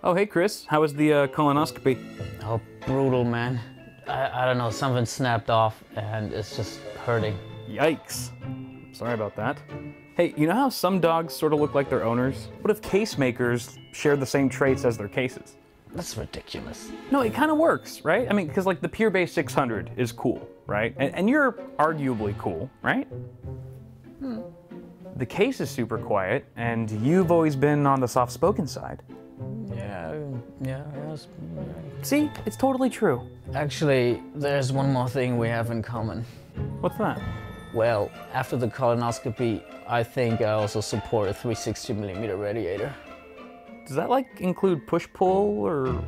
Oh, hey Chris, how was the colonoscopy? Oh, brutal, man. I don't know, something snapped off and it's just hurting. Yikes. Sorry about that. Hey, you know how some dogs sort of look like their owners? What if case makers share the same traits as their cases? That's ridiculous. No, it kind of works, right? I mean, because like the Pure Base 600 is cool, right? And you're arguably cool, right? The case is super quiet, and you've always been on the soft-spoken side. Yes. See, it's totally true. Actually, there's one more thing we have in common. What's that? Well, after the colonoscopy, I think I also support a 360mm radiator. Does that like include push-pull or?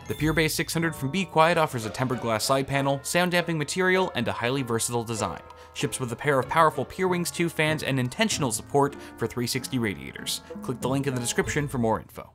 The Pure Base 600 from Be Quiet offers a tempered glass side panel, sound damping material, and a highly versatile design. Ships with a pair of powerful Pure Wings 2 fans and intentional support for 360 radiators. Click the link in the description for more info.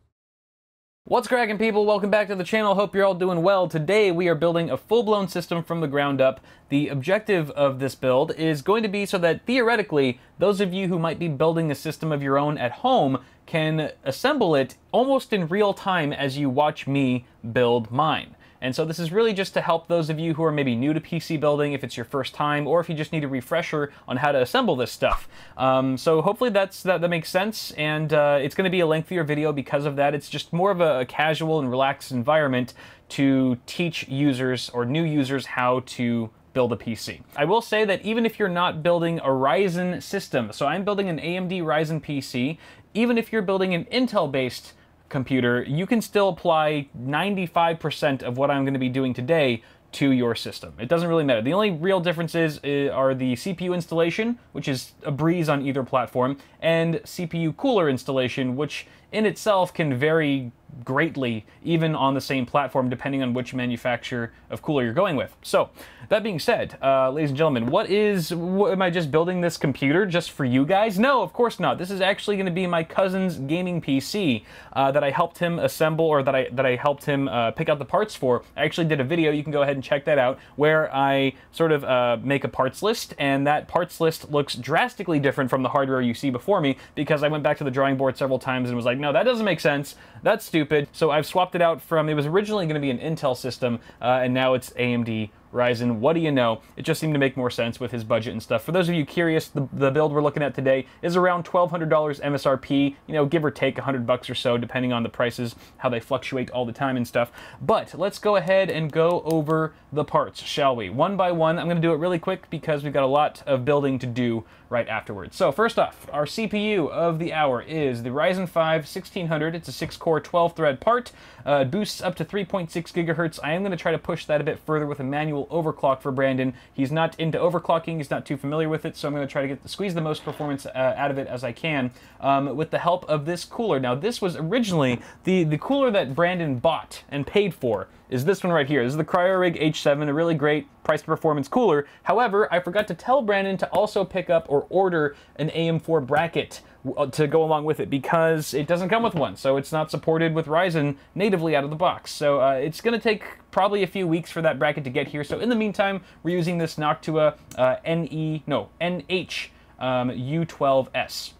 What's cracking, people? Welcome back to the channel. Hope you're all doing well. Today we are building a full-blown system from the ground up. The objective of this build is going to be so that theoretically those of you who might be building a system of your own at home can assemble it almost in real time as you watch me build mine. And so this is really just to help those of you who are maybe new to PC building, if it's your first time, or if you just need a refresher on how to assemble this stuff. So hopefully that makes sense, and it's going to be a lengthier video because of that. It's just more of a casual and relaxed environment to teach users or new users how to build a PC. I will say that even if you're not building a Ryzen system, so I'm building an AMD Ryzen PC, even if you're building an Intel-based computer, you can still apply 95% of what I'm going to be doing today to your system. It doesn't really matter. The only real differences are the CPU installation, which is a breeze on either platform, and CPU cooler installation, which in itself can vary greatly even on the same platform depending on which manufacturer of cooler you're going with. So that being said, ladies and gentlemen, am I just building this computer just for you guys? No, of course not. This is actually going to be my cousin's gaming PC that I helped him assemble, or that I helped him pick out the parts for. I actually did a video, you can go ahead and check that out, where I sort of make a parts list, and that parts list looks drastically different from the hardware you see before me because I went back to the drawing board several times and was like, no, that doesn't make sense. That's stupid. So I've swapped it out from, it was originally going to be an Intel system, and now it's AMD Ryzen. What do you know? It just seemed to make more sense with his budget and stuff. For those of you curious, the build we're looking at today is around $1,200 MSRP, you know, give or take $100 or so, depending on the prices, how they fluctuate all the time and stuff. But let's go ahead and go over the parts, shall we? One by one. I'm going to do it really quick because we've got a lot of building to do right afterwards. So first off, our CPU of the hour is the Ryzen 5 1600. It's a 6-core, 12-thread part. It boosts up to 3.6 gigahertz. I am going to try to push that a bit further with a manual overclock for Brandon. He's not into overclocking. He's not too familiar with it, so I'm going to try to squeeze the most performance out of it as I can with the help of this cooler. Now, this was originally the cooler that Brandon bought and paid for. Is this one right here. This is the CryoRig H7, a really great price to performance cooler. However, I forgot to tell Brandon to also pick up or order an AM4 bracket to go along with it because it doesn't come with one, so it's not supported with Ryzen natively out of the box. So it's going to take probably a few weeks for that bracket to get here. So in the meantime, we're using this Noctua NH U12S.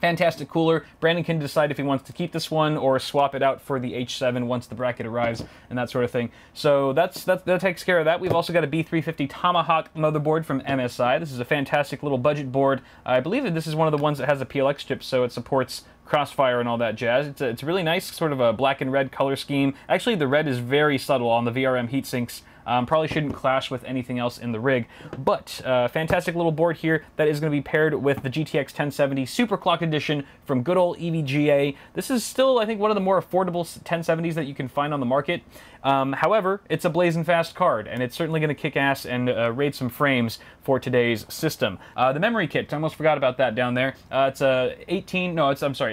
Fantastic cooler. Brandon can decide if he wants to keep this one or swap it out for the H7 once the bracket arrives and that sort of thing. So that takes care of that. We've also got a B350 Tomahawk motherboard from MSI. This is a fantastic little budget board. I believe that this is one of the ones that has a PLX chip, so it supports Crossfire and all that jazz. It's a really nice sort of a black and red color scheme. Actually, the red is very subtle on the VRM heatsinks. Probably shouldn't clash with anything else in the rig, but fantastic little board here that is going to be paired with the GTX 1070 Superclock Edition from good old EVGA. This is still, I think, one of the more affordable 1070s that you can find on the market. However, it's a blazing fast card, and it's certainly going to kick ass and raid some frames for today's system. The memory kit, I almost forgot about that down there. It's a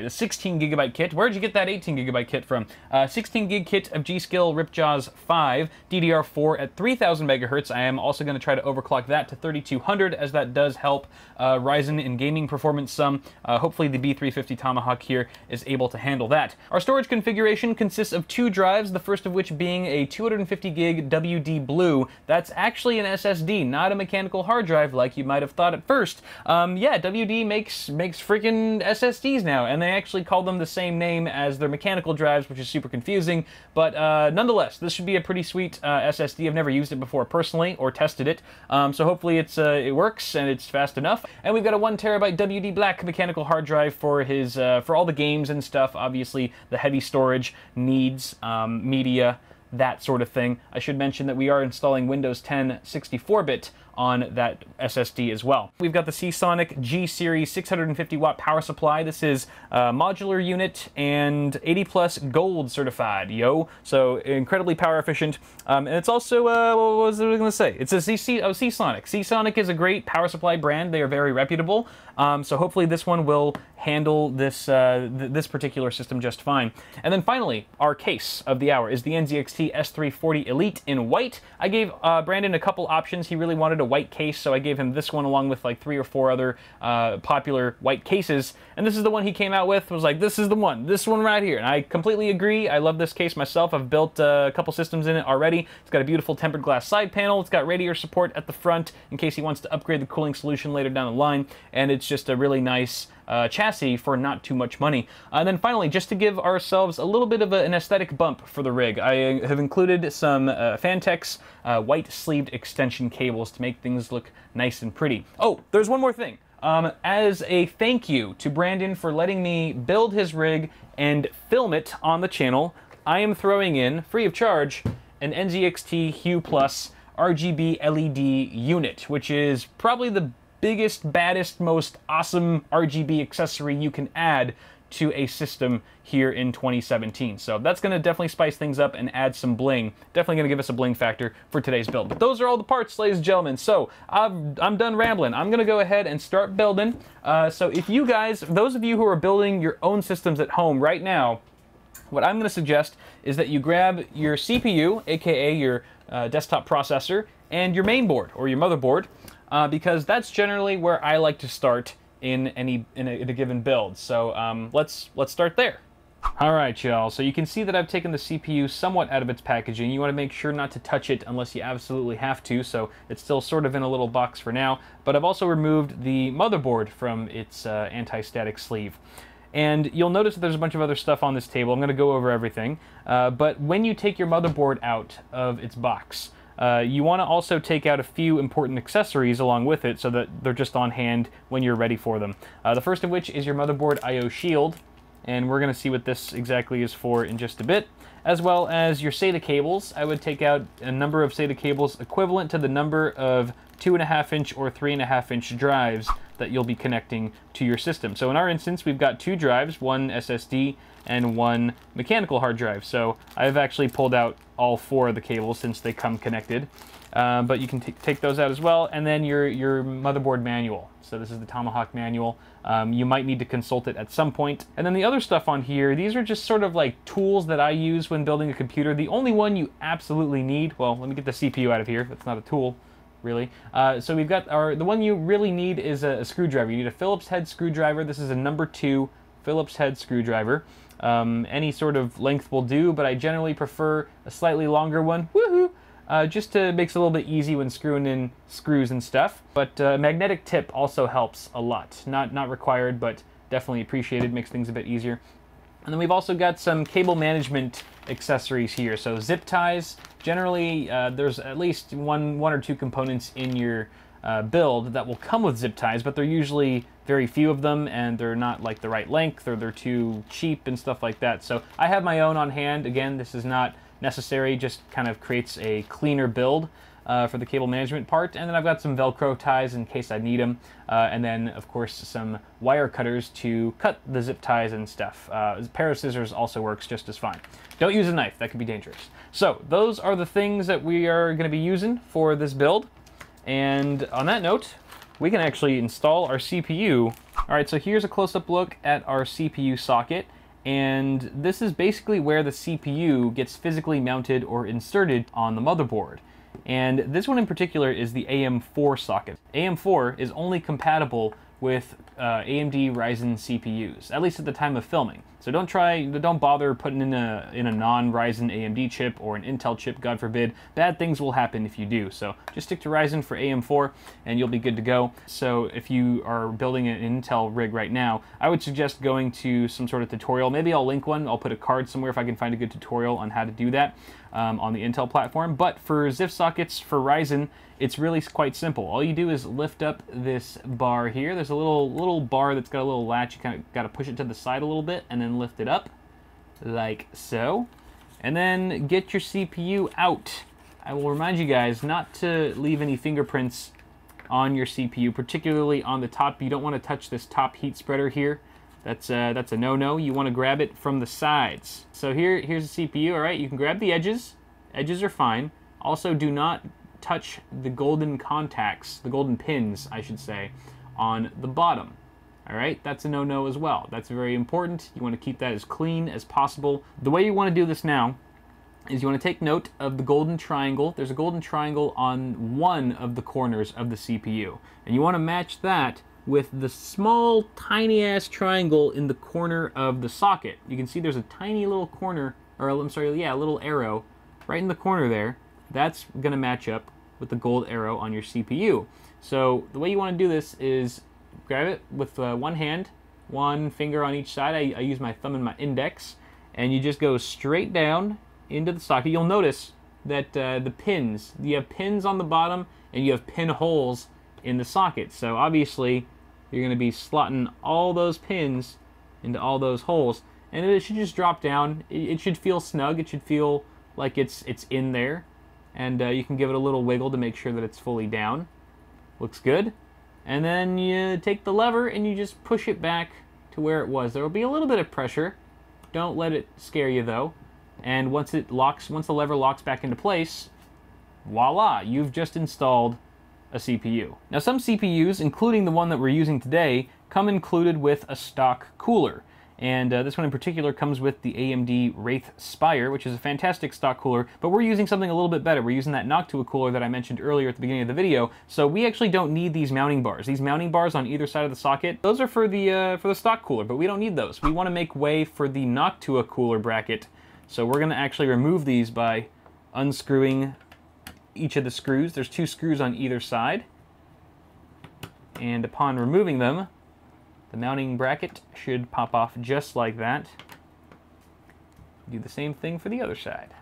the 16 gigabyte kit. Where'd you get that 18 gigabyte kit from? 16 gig kit of G.Skill Ripjaws 5, DDR4 at 3000 megahertz. I am also going to try to overclock that to 3200, as that does help Ryzen in gaming performance some. Hopefully the B350 Tomahawk here is able to handle that. Our storage configuration consists of 2 drives, the first of which being a 250 gig WD Blue. That's actually an SSD, not a mechanical hard drive like you might have thought at first. Yeah, WD makes freaking SSDs now, and they actually call them the same name as their mechanical drives, which is super confusing, but nonetheless, this should be a pretty sweet SSD. I've never used it before personally, or tested it, so hopefully it works and it's fast enough. And we've got a 1 terabyte WD Black mechanical hard drive for his for all the games and stuff. Obviously, the heavy storage needs media, that sort of thing. I should mention that we are installing Windows 10 64-bit on that SSD as well. We've got the Seasonic G Series 650 watt power supply. This is a modular unit and 80 plus gold certified, yo. So incredibly power efficient. And it's also, what was I gonna say? It's a Seasonic. Seasonic is a great power supply brand. They are very reputable. So hopefully this one will handle this this particular system just fine. And then finally, our case of the hour is the NZXT S340 Elite in white. I gave Brandon a couple options. He really wanted a white case, so I gave him this one along with like 3 or 4 other popular white cases. And this is the one he came out with. Was like, this is the one, this one right here. And I completely agree. I love this case myself. I've built a couple systems in it already. It's got a beautiful tempered glass side panel. It's got radiator support at the front in case he wants to upgrade the cooling solution later down the line. And it's just a really nice chassis for not too much money. And then finally, just to give ourselves a little bit of an aesthetic bump for the rig, I have included some Fantex white sleeved extension cables to make things look nice and pretty. Oh, there's one more thing. As a thank you to Brandon for letting me build his rig and film it on the channel, I am throwing in, free of charge, an NZXT Hue Plus RGB LED unit, which is probably the biggest, baddest, most awesome RGB accessory you can add to a system here in 2017. So that's going to definitely spice things up and add some bling. Definitely going to give us a bling factor for today's build. But those are all the parts, ladies and gentlemen. So I'm done rambling. I'm going to go ahead and start building. So if you guys, those of you who are building your own systems at home right now, what I'm going to suggest is that you grab your CPU, aka your desktop processor, and your main board or your motherboard, because that's generally where I like to start in a given build. So let's start there. All right, y'all. So you can see that I've taken the CPU somewhat out of its packaging. You want to make sure not to touch it unless you absolutely have to. So it's still sort of in a little box for now. But I've also removed the motherboard from its anti-static sleeve. And you'll notice that there's a bunch of other stuff on this table. I'm going to go over everything. But when you take your motherboard out of its box, you want to also take out a few important accessories along with it so that they're just on hand when you're ready for them. The first of which is your motherboard I/O shield, and we're going to see what this exactly is for in just a bit, as well as your SATA cables. I would take out a number of SATA cables equivalent to the number of 2.5 inch or 3.5 inch drives that you'll be connecting to your system. So in our instance, we've got 2 drives, 1 SSD and 1 mechanical hard drive. So I've actually pulled out all 4 of the cables since they come connected. But you can take those out as well. And then your motherboard manual. So this is the Tomahawk manual. You might need to consult it at some point. And then the other stuff on here, these are just sort of like tools that I use when building a computer. The only one you absolutely need, well, let me get the CPU out of here. That's not a tool, really. So we've got the one you really need is a screwdriver. You need a Phillips head screwdriver. This is a number 2 Phillips head screwdriver. Any sort of length will do, but I generally prefer a slightly longer one. Woohoo! Just to makes it a little bit easy when screwing in screws and stuff. But magnetic tip also helps a lot. Not required, but definitely appreciated. Makes things a bit easier. And then we've also got some cable management accessories here. So zip ties. Generally, there's at least one or 2 components in your build that will come with zip ties, but they're usually very few of them, and they're not like the right length, or they're too cheap and stuff like that. So I have my own on hand. Again, this is not necessary, just kind of creates a cleaner build for the cable management part. And then I've got some Velcro ties in case I need them. And then, of course, some wire cutters to cut the zip ties and stuff. A pair of scissors also works just as fine. Don't use a knife, that could be dangerous. So those are the things that we are going to be using for this build. And on that note, we can actually install our CPU. All right, so here's a close-up look at our CPU socket. And this is basically where the CPU gets physically mounted or inserted on the motherboard. And this one in particular is the AM4 socket. AM4 is only compatible with AMD Ryzen CPUs, at least at the time of filming. So don't bother putting in a non-Ryzen AMD chip or an Intel chip, God forbid. Bad things will happen if you do. So just stick to Ryzen for AM4 and you'll be good to go. So if you are building an Intel rig right now, I would suggest going to some sort of tutorial. Maybe I'll link one. I'll put a card somewhere if I can find a good tutorial on how to do that on the Intel platform. But for ZIF sockets for Ryzen, it's really quite simple. All you do is lift up this bar here. There's a little bar that's got a little latch. You kind of got to push it to the side a little bit and then lift it up like so. And then get your CPU out. I will remind you guys not to leave any fingerprints on your CPU, particularly on the top. You don't want to touch this top heat spreader here. That's a no-no. You want to grab it from the sides. So here's the CPU, all right? You can grab the edges. Edges are fine. Also, do not touch the golden contacts, the golden pins, I should say, on the bottom. All right, that's a no-no as well. That's very important. You want to keep that as clean as possible. The way you want to do this now is you want to take note of the golden triangle. There's a golden triangle on one of the corners of the CPU. And you want to match that with the small, tiny-ass triangle in the corner of the socket. You can see there's a tiny little corner, or I'm sorry, yeah, a little arrow right in the corner there. That's going to match up with the gold arrow on your CPU. So the way you want to do this is grab it with one hand, one finger on each side. I use my thumb and my index, and you just go straight down into the socket. You'll notice that the pins, you have pins on the bottom and you have pin holes in the socket. So obviously you're going to be slotting all those pins into all those holes, and it should just drop down. It should feel snug. It should feel like it's in there. And you can give it a little wiggle to make sure that it's fully down. Looks good. And then you take the lever and you just push it back to where it was. There will be a little bit of pressure. Don't let it scare you though. And once the lever locks back into place, voila, you've just installed a CPU. Now some CPUs, including the one that we're using today, come included with a stock cooler. And this one in particular comes with the AMD Wraith Spire, which is a fantastic stock cooler, but we're using something a little bit better. We're using that Noctua cooler that I mentioned earlier at the beginning of the video, so we actually don't need these mounting bars. These mounting bars on either side of the socket, those are for the stock cooler, but we don't need those. We want to make way for the Noctua cooler bracket, so we're going to actually remove these by unscrewing each of the screws. There's 2 screws on either side, and upon removing them, the mounting bracket should pop off just like that. Do the same thing for the other side.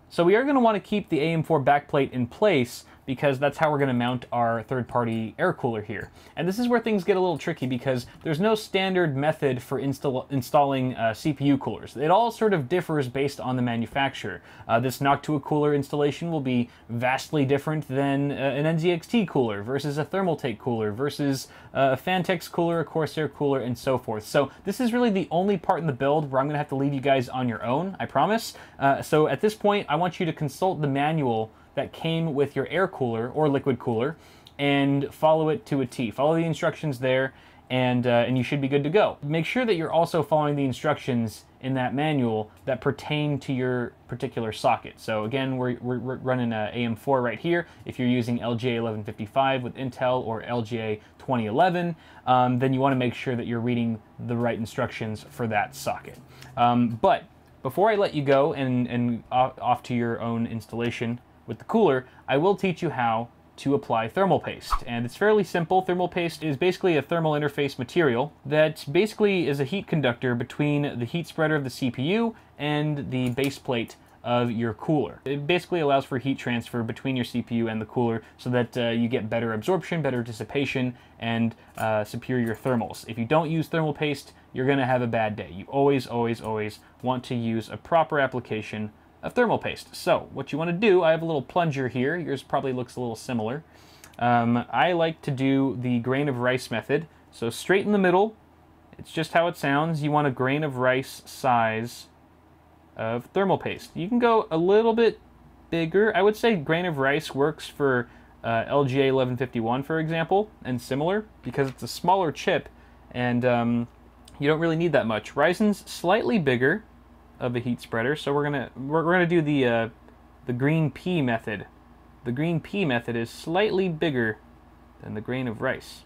So we are going to want to keep the AM4 backplate in place because that's how we're going to mount our third-party air cooler here. And this is where things get a little tricky because there's no standard method for installing CPU coolers. It all sort of differs based on the manufacturer. This Noctua cooler installation will be vastly different than an NZXT cooler versus a Thermaltake cooler versus a Fantex cooler, a Corsair cooler, and so forth. So this is really the only part in the build where I'm going to have to leave you guys on your own, I promise. So at this point, I want you to consult the manual that came with your air cooler or liquid cooler and follow it to a T. Follow the instructions there and you should be good to go. Make sure that you're also following the instructions in that manual that pertain to your particular socket. So again, we're running a AM4 right here. If you're using LGA 1155 with Intel or LGA 2011, then you want to make sure that you're reading the right instructions for that socket. But before I let you go and off to your own installation with the cooler, I will teach you how to apply thermal paste. And it's fairly simple. Thermal paste is basically a thermal interface material that basically is a heat conductor between the heat spreader of the CPU and the base plate of your cooler. It basically allows for heat transfer between your CPU and the cooler so that you get better absorption, better dissipation, and superior thermals. If you don't use thermal paste, you're gonna have a bad day. You always, always, always want to use a proper application of thermal paste. So what you want to do, I have a little plunger here. Yours probably looks a little similar. I like to do the grain of rice method. So straight in the middle, it's just how it sounds. You want a grain of rice size of thermal paste. You can go a little bit bigger. I would say grain of rice works for LGA 1151, for example, and similar, because it's a smaller chip and you don't really need that much. Ryzen's slightly bigger of a heat spreader, so we're gonna do the green pea method the green pea method is slightly bigger than the grain of rice.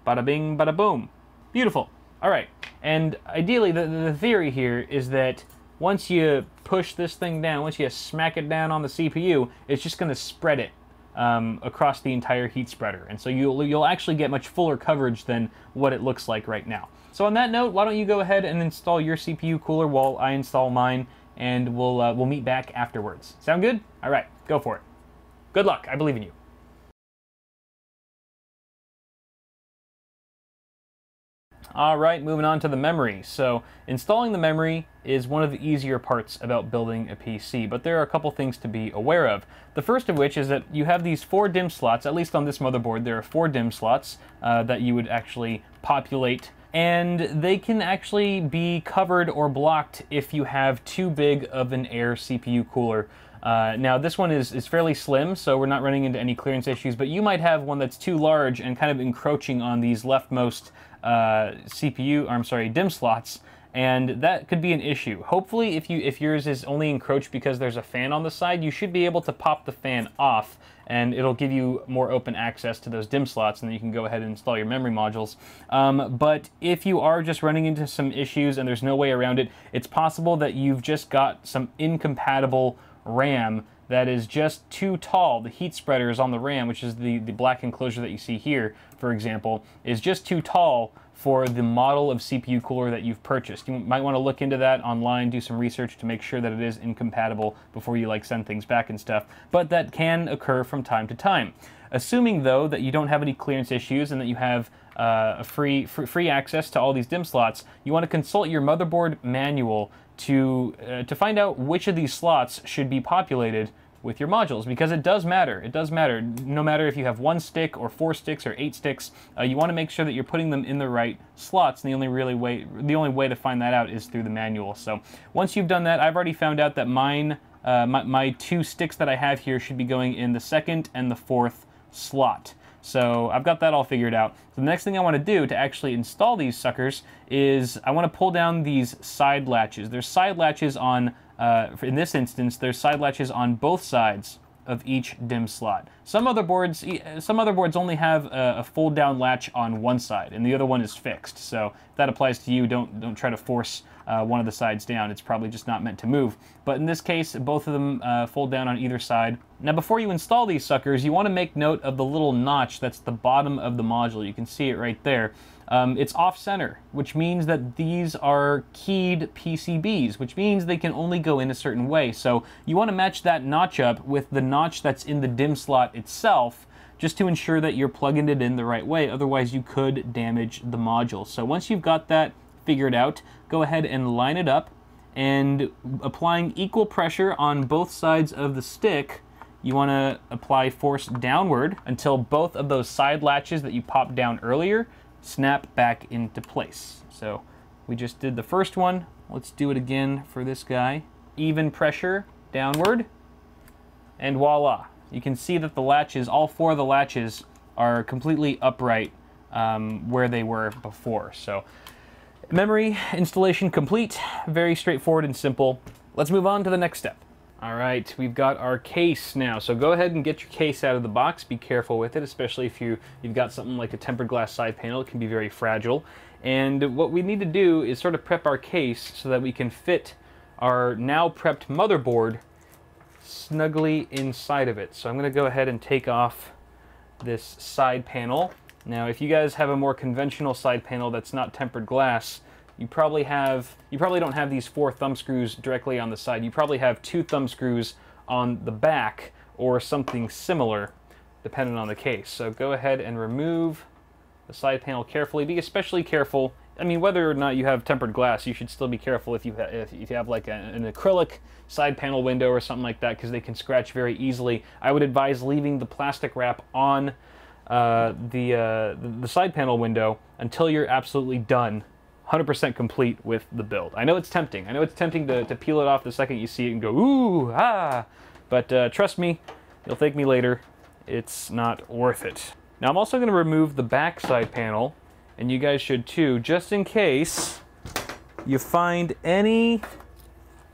Bada bing, bada boom. Beautiful. All right, and ideally the theory here is that once you push this thing down, once you smack it down on the CPU, it's just going to spread it across the entire heat spreader. And so you'll actually get much fuller coverage than what it looks like right now. So on that note, why don't you go ahead and install your CPU cooler while I install mine, and we'll meet back afterwards. Sound good? All right, go for it. Good luck. I believe in you. All right, moving on to the memory. So installing the memory is one of the easier parts about building a PC, but there are a couple things to be aware of. The first of which is that you have these 4 DIMM slots. At least on this motherboard, there are 4 DIMM slots that you would actually populate, and they can actually be covered or blocked if you have too big of an air CPU cooler. Now this one is fairly slim, so we're not running into any clearance issues, but you might have one that's too large and kind of encroaching on these leftmost DIMM slots, and that could be an issue. Hopefully, if yours is only encroached because there's a fan on the side, you should be able to pop the fan off, and it'll give you more open access to those DIMM slots, and then you can go ahead and install your memory modules. But if you are just running into some issues and there's no way around it, it's possible that you've just got some incompatible RAM that is just too tall. The heat spreaders on the RAM, which is the black enclosure that you see here, for example, is just too tall for the model of CPU cooler that you've purchased. You might want to look into that online, do some research to make sure that it is incompatible before you send things back and stuff, but that can occur from time to time. Assuming though that you don't have any clearance issues and that you have free access to all these DIMM slots, you want to consult your motherboard manual to find out which of these slots should be populated with your modules, because it does matter. It does matter. No matter if you have 1 stick or 4 sticks or 8 sticks, you want to make sure that you're putting them in the right slots. And the only way to find that out is through the manual. So once you've done that, I've already found out that mine, my 2 sticks that I have here should be going in the 2nd and the 4th slot. So I've got that all figured out. So the next thing I want to do to actually install these suckers is I want to pull down these side latches. There's side latches on, in this instance, there's side latches on both sides of each DIMM slot. Some motherboards only have a fold down latch on one side and the other one is fixed. So if that applies to you, don't try to force one of the sides down. It's probably just not meant to move. But in this case, both of them fold down on either side. Now before you install these suckers, you want to make note of the little notch that's the bottom of the module. You can see it right there. It's off-center, which means that these are keyed PCBs, which means they can only go in a certain way. So you want to match that notch up with the notch that's in the DIMM slot itself, just to ensure that you're plugging it in the right way. Otherwise, you could damage the module. So once you've got that figured out, go ahead and line it up, and applying equal pressure on both sides of the stick, you want to apply force downward until both of those side latches that you popped down earlier snap back into place. So we just did the first one. Let's do it again for this guy. Even pressure downward, and voila. You can see that the latches, all 4 of the latches, are completely upright where they were before. So memory installation complete. Very straightforward and simple. Let's move on to the next step. All right, we've got our case now. So go ahead and get your case out of the box. Be careful with it, especially if you've got something like a tempered glass side panel. It can be very fragile. And what we need to do is sort of prep our case so that we can fit our now prepped motherboard snugly inside of it. So I'm going to go ahead and take off this side panel. Now, if you guys have a more conventional side panel that's not tempered glass, you probably don't have these 4 thumb screws directly on the side. You probably have 2 thumb screws on the back or something similar, depending on the case. So go ahead and remove the side panel carefully. Be especially careful. I mean, whether or not you have tempered glass, you should still be careful if you have like an acrylic side panel window or something like that, because they can scratch very easily. I would advise leaving the plastic wrap on the side panel window until you're absolutely done, 100% complete with the build. I know it's tempting. I know it's tempting to peel it off the second you see it and go, ooh, ah, but trust me, you'll thank me later. It's not worth it. Now I'm also going to remove the back side panel, and you guys should too, just in case you find any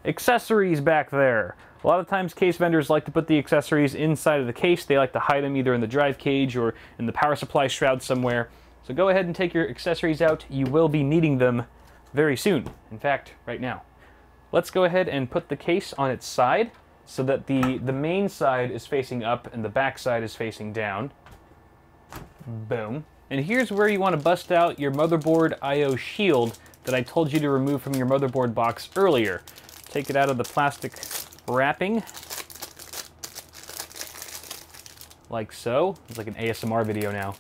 accessories back there. A lot of times case vendors like to put the accessories inside of the case. They like to hide them either in the drive cage or in the power supply shroud somewhere. So go ahead and take your accessories out. You will be needing them very soon. In fact, right now. Let's go ahead and put the case on its side so that the main side is facing up and the back side is facing down. Boom. And here's where you want to bust out your motherboard I/O shield that I told you to remove from your motherboard box earlier. Take it out of the plastic wrapping, like so. It's like an ASMR video now.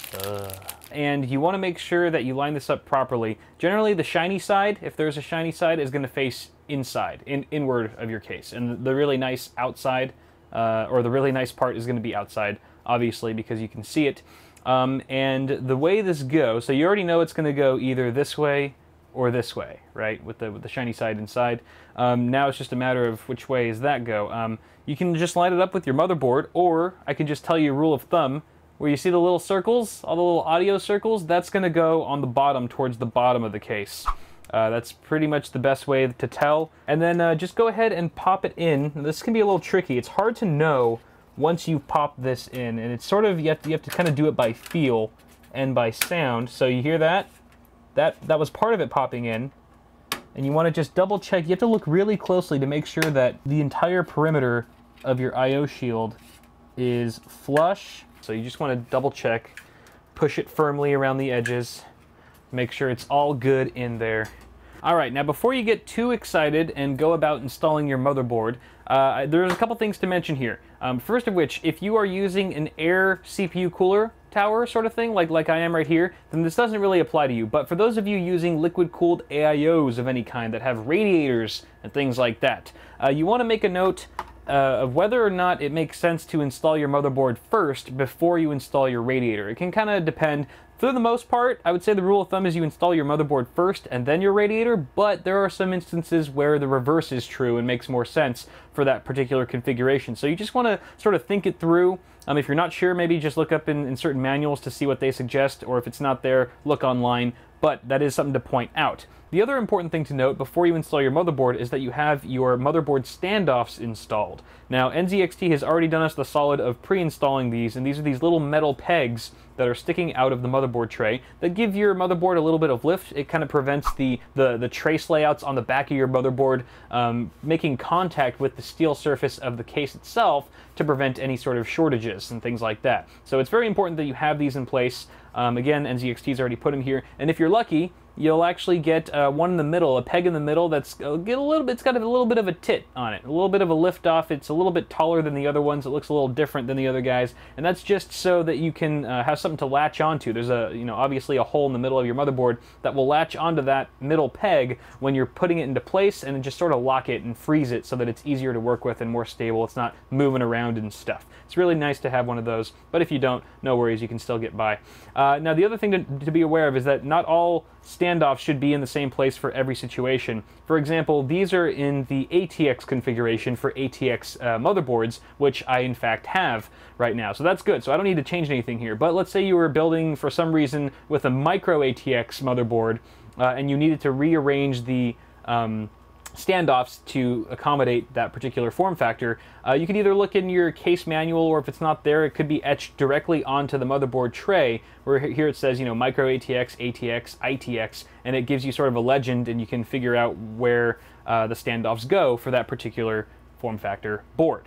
And you want to make sure that you line this up properly. Generally, the shiny side, if there's a shiny side, is going to face inside, inward of your case. And the really nice outside, or the really nice part is going to be outside, obviously, because you can see it. And the way this goes, so you already know it's going to go either this way or this way, right? With the shiny side inside. Now it's just a matter of which way does that go. You can just line it up with your motherboard, or I can just tell you a rule of thumb, where you see the little circles, all the little audio circles, that's going to go on the bottom, towards the bottom of the case. That's pretty much the best way to tell. And then just go ahead and pop it in. This can be a little tricky. It's hard to know once you pop this in, and it's sort of, you have to kind of do it by feel and by sound. So you hear that? That was part of it popping in. And you want to just double check. You have to look really closely to make sure that the entire perimeter of your I/O shield is flush. So you just want to double check, push it firmly around the edges, make sure it's all good in there. Alright, now before you get too excited and go about installing your motherboard, there's a couple things to mention here. First of which, if you are using an air CPU cooler tower sort of thing, like I am right here, then this doesn't really apply to you. But for those of you using liquid-cooled AIOs of any kind that have radiators and things like that, you want to make a note of whether or not it makes sense to install your motherboard first before you install your radiator. It can kind of depend. For the most part, I would say the rule of thumb is you install your motherboard first and then your radiator, but there are some instances where the reverse is true and makes more sense for that particular configuration. So you just want to sort of think it through. If you're not sure, maybe just look up in certain manuals to see what they suggest, or if it's not there, look online, but that is something to point out. The other important thing to note before you install your motherboard is that you have your motherboard standoffs installed. Now, NZXT has already done us the solid of pre-installing these, and these are these little metal pegs that are sticking out of the motherboard tray that give your motherboard a little bit of lift. It kind of prevents the trace layouts on the back of your motherboard making contact with the steel surface of the case itself to prevent any sort of shortages and things like that. So it's very important that you have these in place. Again, NZXT's already put them here, and if you're lucky, you'll actually get one in the middle, a peg in the middle that's it's got a little bit of a tit on it, a little bit of a lift off. It's a little bit taller than the other ones. It looks a little different than the other guys, and that's just so that you can have something to latch onto. There's obviously a hole in the middle of your motherboard that will latch onto that middle peg when you're putting it into place, and just sort of lock it and freeze it so that it's easier to work with and more stable. It's not moving around and stuff. It's really nice to have one of those, but if you don't, no worries, you can still get by. Now, the other thing to be aware of is that not all standoffs should be in the same place for every situation. For example, these are in the ATX configuration for ATX motherboards, which I in fact have right now. So that's good. So I don't need to change anything here. But let's say you were building for some reason with a micro ATX motherboard and you needed to rearrange the standoffs to accommodate that particular form factor. You can either look in your case manual, or if it's not there, it could be etched directly onto the motherboard tray, where here it says, micro ATX, ATX, ITX, and it gives you sort of a legend, and you can figure out where the standoffs go for that particular form factor board.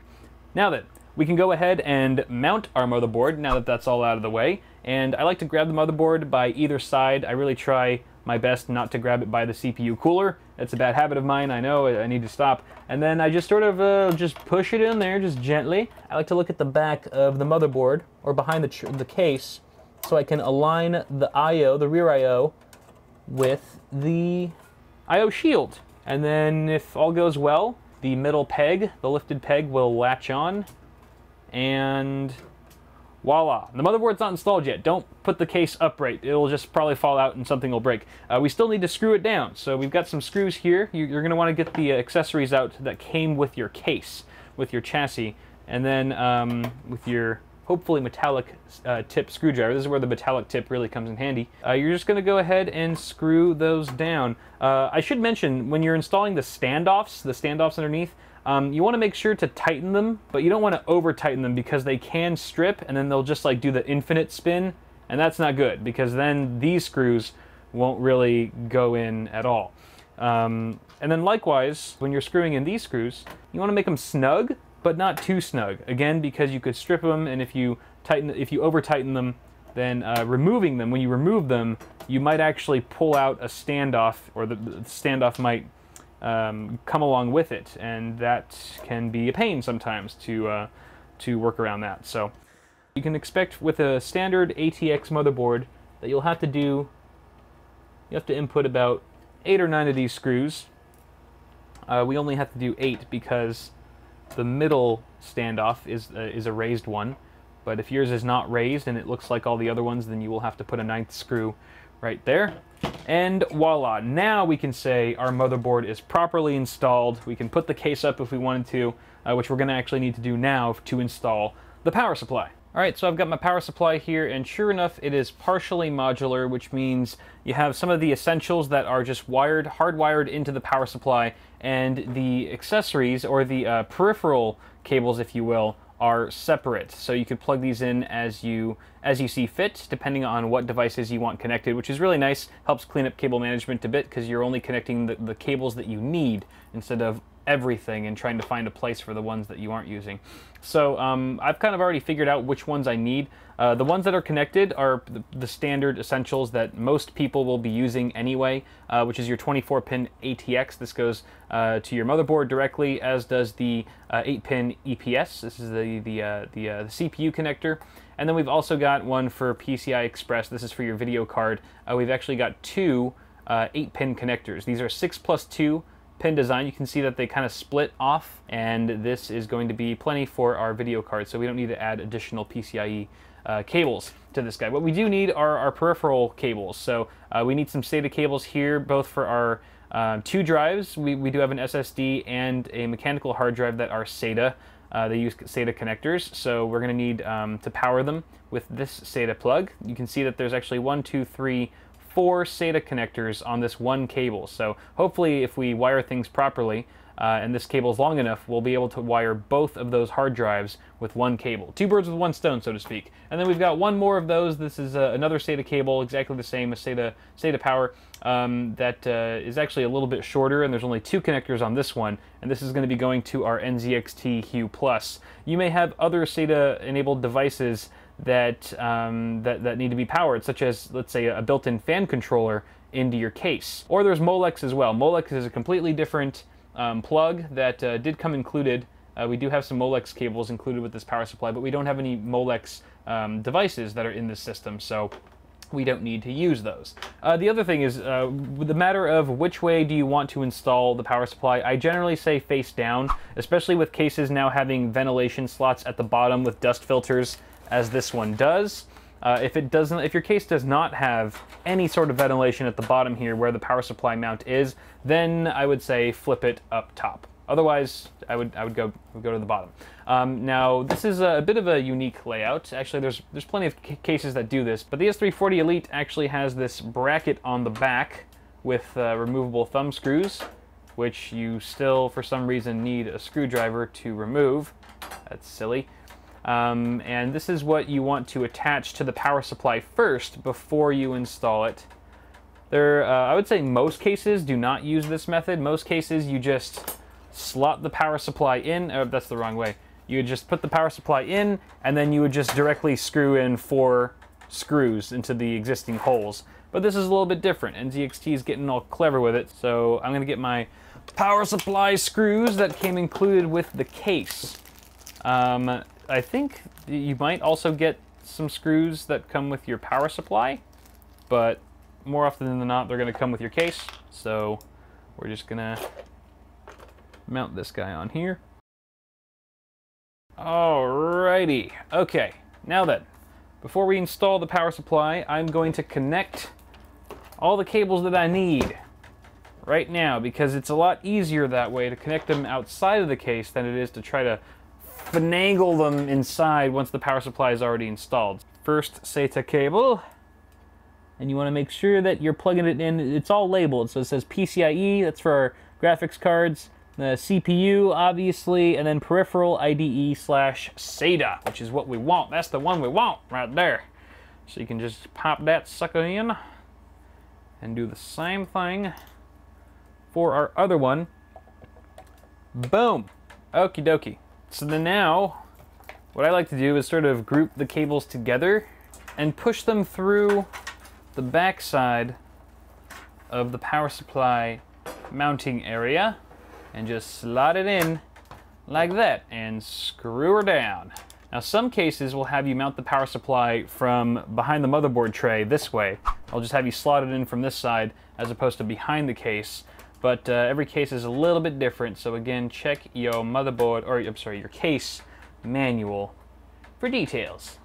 Now then, we can go ahead and mount our motherboard now that that's all out of the way. And I like to grab the motherboard by either side. I really try my best not to grab it by the CPU cooler. That's a bad habit of mine, I know, I need to stop. And then I just sort of just push it in there, just gently. I like to look at the back of the motherboard, or behind the case, so I can align the I/O, the rear I/O, with the I/O shield. And then if all goes well, the middle peg, the lifted peg, will latch on, and voila. The motherboard's not installed yet. Don't put the case upright. It'll just probably fall out and something will break. We still need to screw it down. So we've got some screws here. You're going to want to get the accessories out that came with your case, with your chassis, and then with your hopefully metallic tip screwdriver. This is where the metallic tip really comes in handy. You're just going to go ahead and screw those down. I should mention, when you're installing the standoffs underneath, you want to make sure to tighten them, but you don't want to over tighten them because they can strip and then they'll just like do the infinite spin, and that's not good because then these screws won't really go in at all. And then likewise, when you're screwing in these screws, you want to make them snug, but not too snug. Again, because you could strip them, and if you over tighten them, then when you remove them, you might actually pull out a standoff, or the standoff might come along with it, and that can be a pain sometimes to work around that. So you can expect with a standard ATX motherboard that you have to input about 8 or 9 of these screws. We only have to do 8 because the middle standoff is a raised one, but if yours is not raised and it looks like all the other ones, then you will have to put a 9th screw right there. And voila, now we can say our motherboard is properly installed. We can put the case up if we wanted to, which we're going to actually need to do now to install the power supply. Alright, so I've got my power supply here, and sure enough, it is partially modular, which means you have some of the essentials that are just hardwired into the power supply, and the accessories, or the peripheral cables, if you will, are separate. So you could plug these in as you see fit, depending on what devices you want connected, which is really nice. Helps clean up cable management a bit, because you're only connecting the cables that you need, instead of everything and trying to find a place for the ones that you aren't using. So I've kind of already figured out which ones I need. The ones that are connected are the standard essentials that most people will be using anyway, which is your 24-pin ATX. This goes to your motherboard directly, as does the 8-pin EPS. This is the CPU connector. And then we've also got one for PCI Express. This is for your video card. We've actually got 2 8-pin connectors. These are 6+2 pin design. You can see that they kind of split off, and this is going to be plenty for our video card, so we don't need to add additional PCIe cables to this guy. What we do need are our peripheral cables. So we need some SATA cables here, both for our 2 drives. We do have an SSD and a mechanical hard drive that are SATA. They use SATA connectors, so we're going to need to power them with this SATA plug. You can see that there's actually 1, 2, 3, 4 SATA connectors on this one cable. So hopefully if we wire things properly, and this cable is long enough, we'll be able to wire both of those hard drives with one cable. 2 birds with 1 stone, so to speak. And then we've got 1 more of those. This is another SATA cable, exactly the same as SATA power, that is actually a little bit shorter, and there's only 2 connectors on this one, and this is going to be going to our NZXT Hue Plus. You may have other SATA-enabled devices that need to be powered, such as, let's say, a built-in fan controller into your case. Or there's Molex as well. Molex is a completely different plug that did come included. We do have some Molex cables included with this power supply, but we don't have any Molex devices that are in this system, so we don't need to use those. The other thing is, with the matter of which way do you want to install the power supply, I generally say face down, especially with cases now having ventilation slots at the bottom with dust filters, as this one does. If your case does not have any sort of ventilation at the bottom here where the power supply mount is, then I would say flip it up top. Otherwise, I would go to the bottom. Now, this is a bit of a unique layout. Actually, there's plenty of cases that do this, but the S340 Elite actually has this bracket on the back with removable thumb screws, which you still, for some reason, need a screwdriver to remove. That's silly. And this is what you want to attach to the power supply first before you install it. I would say most cases do not use this method. Most cases you just slot the power supply in. Oh, that's the wrong way. You would just put the power supply in, and then you would just directly screw in 4 screws into the existing holes. But this is a little bit different. NZXT is getting all clever with it, so I'm going to get my power supply screws that came included with the case. I think you might also get some screws that come with your power supply, but more often than not, they're going to come with your case. So we're just going to mount this guy on here. Alrighty. Okay, now then, before we install the power supply, I'm going to connect all the cables that I need right now, because it's a lot easier that way to connect them outside of the case than it is to try to finagle them inside once the power supply is already installed. First SATA cable, and you want to make sure that you're plugging it in. It's all labeled, so it says PCIe, that's for our graphics cards, the CPU, obviously, and then peripheral IDE/SATA, which is what we want. That's the one we want right there. So you can just pop that sucker in and do the same thing for our other one. Boom. Okie dokie. So then now, what I like to do is sort of group the cables together and push them through the back side of the power supply mounting area and just slot it in like that and screw her down. Now some cases will have you mount the power supply from behind the motherboard tray this way. I'll just have you slot it in from this side as opposed to behind the case. But every case is a little bit different, so again, check your motherboard, or I'm sorry, your case manual for details.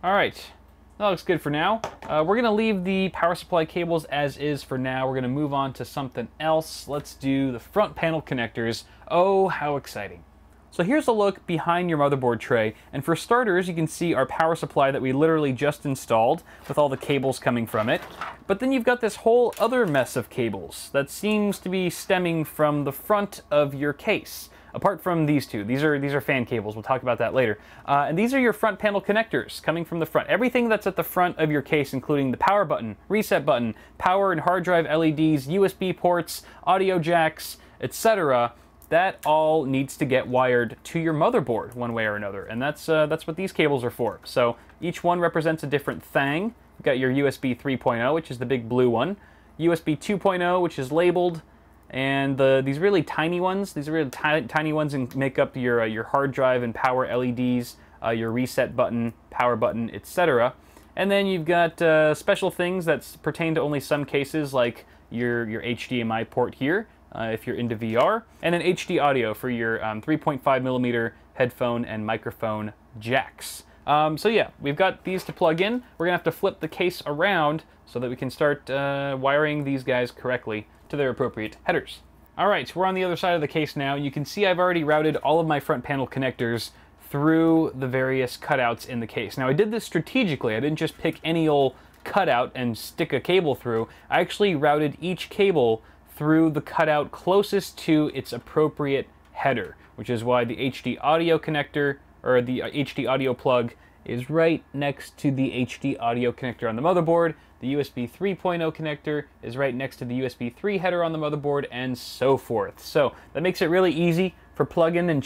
All right, that looks good for now. We're gonna leave the power supply cables as is for now. We're gonna move on to something else. Let's do the front panel connectors. Oh, how exciting. So here's a look behind your motherboard tray, and for starters you can see our power supply that we literally just installed with all the cables coming from it. But then you've got this whole other mess of cables that seems to be stemming from the front of your case. Apart from these two, these are fan cables, we'll talk about that later. And these are your front panel connectors coming from the front. Everything that's at the front of your case, including the power button, reset button, power and hard drive LEDs, USB ports, audio jacks, etc., that all needs to get wired to your motherboard one way or another, and that's what these cables are for. So each one represents a different thing. You've got your USB 3.0, which is the big blue one, USB 2.0, which is labeled, and these really tiny ones, tiny ones and make up your hard drive and power LEDs, your reset button, power button, etc. And then you've got special things that pertain to only some cases, like your HDMI port here, if you're into VR, and an HD audio for your 3.5mm headphone and microphone jacks. So yeah, we've got these to plug in. We're gonna have to flip the case around so that we can start wiring these guys correctly to their appropriate headers. All right, so we're on the other side of the case now. You can see I've already routed all of my front panel connectors through the various cutouts in the case. Now I did this strategically. I didn't just pick any old cutout and stick a cable through. I actually routed each cable through the cutout closest to its appropriate header, which is why the HD audio connector, or the HD audio plug, is right next to the HD audio connector on the motherboard. The USB 3.0 connector is right next to the USB 3 header on the motherboard, and so forth. So that makes it really easy for plugging and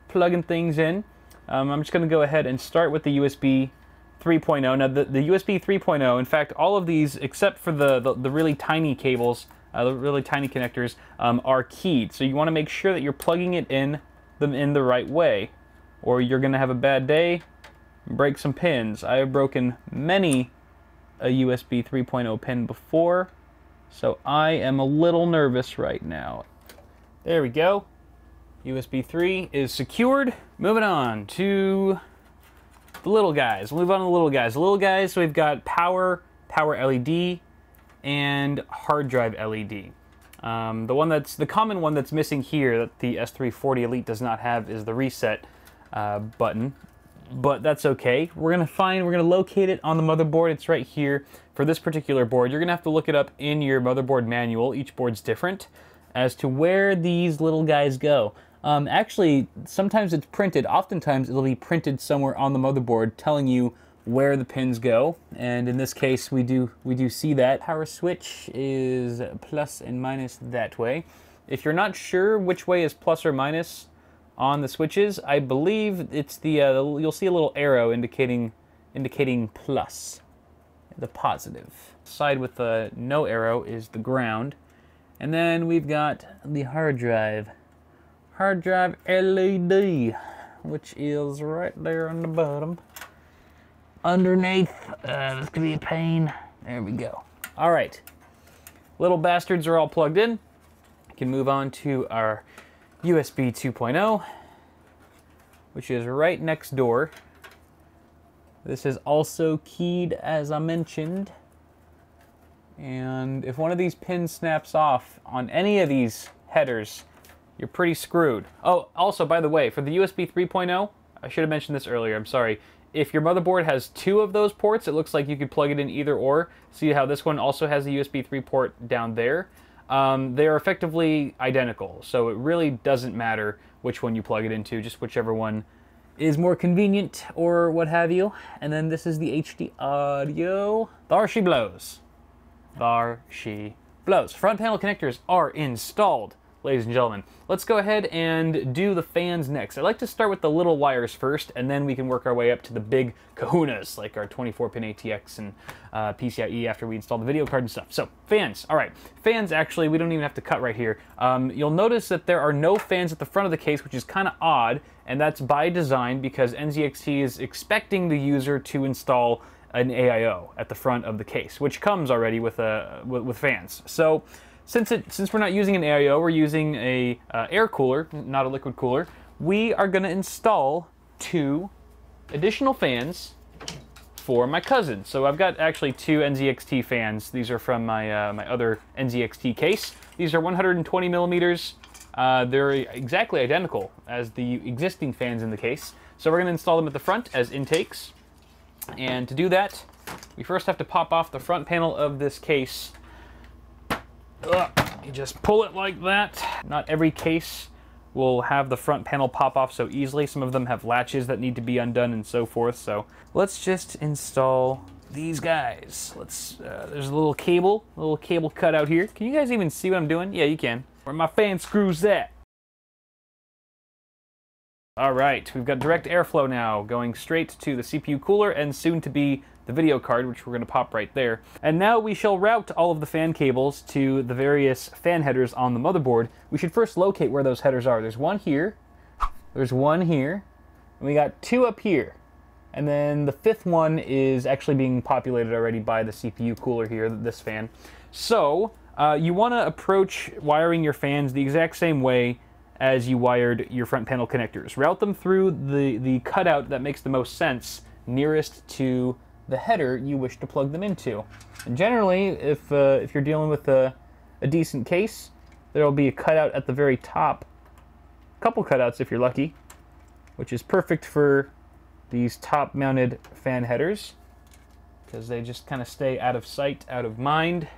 plugging things in. I'm just going to go ahead and start with the USB 3.0. Now the USB 3.0, in fact, all of these except for the really tiny cables, the really tiny connectors, are keyed. So you want to make sure that you're plugging them in the right way, or you're going to have a bad day and break some pins. I have broken many a USB 3.0 pin before, so I am a little nervous right now. There we go. USB 3 is secured. Moving on to the little guys. We'll move on to the little guys. The little guys, so we've got power LED, and hard drive LED. The common one that's missing here that the S340 Elite does not have is the reset button, but that's okay. We're gonna locate it on the motherboard. It's right here for this particular board. You're gonna have to look it up in your motherboard manual. Each board's different as to where these little guys go. Actually, sometimes it's printed. Oftentimes it'll be printed somewhere on the motherboard telling you where the pins go, and in this case we do see that. Power switch is plus and minus that way. If you're not sure which way is plus or minus on the switches, I believe it's the you'll see a little arrow indicating plus, the positive. Side with the no arrow is the ground, and then we've got the hard drive LED, which is right there on the bottom. Underneath, this could be a pain. There we go. All right, little bastards are all plugged in. We can move on to our USB 2.0, which is right next door. This is also keyed, as I mentioned. And if one of these pins snaps off on any of these headers, you're pretty screwed. Oh, also, by the way, for the USB 3.0, I should have mentioned this earlier, I'm sorry. If your motherboard has 2 of those ports, it looks like you could plug it in either or. See how this one also has a USB 3 port down there? They are effectively identical, so it really doesn't matter which one you plug it into, just whichever one is more convenient or what have you. And then this is the HD audio. There she blows. There she blows. Front panel connectors are installed, ladies and gentlemen. Let's go ahead and do the fans next. I like to start with the little wires first, and then we can work our way up to the big kahunas, like our 24-pin ATX and PCIe after we install the video card and stuff. So, fans. All right. Fans, actually, we don't even have to cut right here. You'll notice that there are no fans at the front of the case, which is kind of odd, and that's by design because NZXT is expecting the user to install an AIO at the front of the case, which comes already with fans. So, since we're not using an AIO, we're using a air cooler, not a liquid cooler, we are going to install 2 additional fans for my cousin. So I've got actually 2 NZXT fans. These are from my my other NZXT case. These are 120 millimeters. They're exactly identical as the existing fans in the case. So we're going to install them at the front as intakes. And to do that, we first have to pop off the front panel of this case. You just pull it like that. Not every case will have the front panel pop off so easily. Some of them have latches that need to be undone and so forth. So let's just install these guys. There's a little cable cut out here. Can you guys even see what I'm doing? Yeah, you can. Where my fan screws at. All right, we've got direct airflow now going straight to the CPU cooler and soon to be the video card, which we're going to pop right there. And now we shall route all of the fan cables to the various fan headers on the motherboard. We should first locate where those headers are. There's one here, there's one here, and we got 2 up here. And then the 5th one is actually being populated already by the CPU cooler here, this fan. So you want to approach wiring your fans the exact same way as you wired your front panel connectors. Route them through the cutout that makes the most sense, nearest to the header you wish to plug them into. And generally, if you're dealing with a decent case, there'll be a cutout at the very top, a couple cutouts if you're lucky, which is perfect for these top mounted fan headers because they just kind of stay out of sight, out of mind.